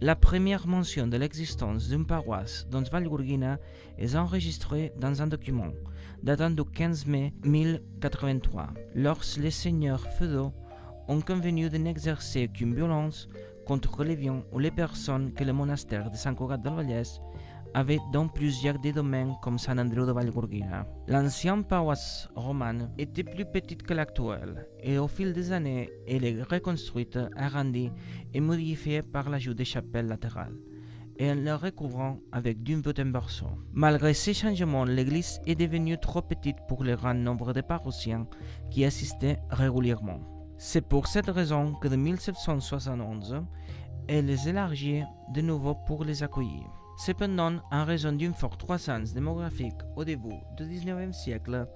La première mention de l'existence d'une paroisse dans Vallgorguina est enregistrée dans un document datant du 15 mai 1083, lorsque les seigneurs feudaux ont convenu de n'exercer qu'une violence contre les biens ou les personnes que le monastère de Sant Cugat del Vallès avait dans plusieurs des domaines comme Sant Andreu de Vallgorguina. L'ancienne paroisse romane était plus petite que l'actuelle et au fil des années, elle est reconstruite, agrandie et modifiée par l'ajout des chapelles latérales et en le recouvrant avec d'une voûte en berceau. Malgré ces changements, l'église est devenue trop petite pour le grand nombre de paroissiens qui assistaient régulièrement. C'est pour cette raison que de 1771, elle est élargie de nouveau pour les accueillir. Cependant, en raison d'une forte croissance démographique au début du XIXe siècle,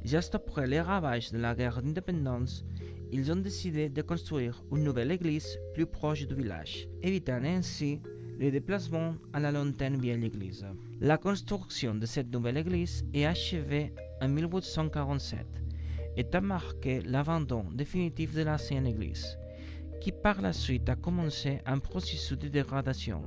juste après les ravages de la guerre d'indépendance, ils ont décidé de construire une nouvelle église plus proche du village, évitant ainsi les déplacements à la lointaine vieille église. La construction de cette nouvelle église est achevée en 1847 et a marqué l'abandon définitif de l'ancienne église, qui par la suite a commencé un processus de dégradation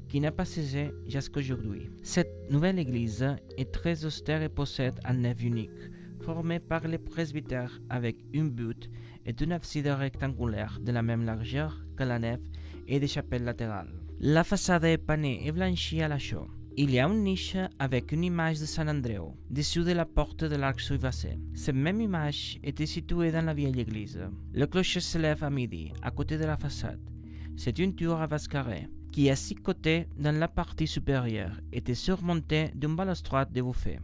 qui n'a pas cessé jusqu'à aujourd'hui. Cette nouvelle église est très austère et possède un nef unique, formé par les presbytères avec une butte et une abside rectangulaire de la même largeur que la nef et des chapelles latérales. La façade est panée et blanchie à la chaux. Il y a une niche avec une image de Sant Andreu, dessous de la porte de l'arc suivacé. Cette même image était située dans la vieille église. Le clocher s'élève à midi, à côté de la façade. C'est une tour à base carrée, qui a 6 côtés dans la partie supérieure, était surmontée d'une balustrade de bouffée.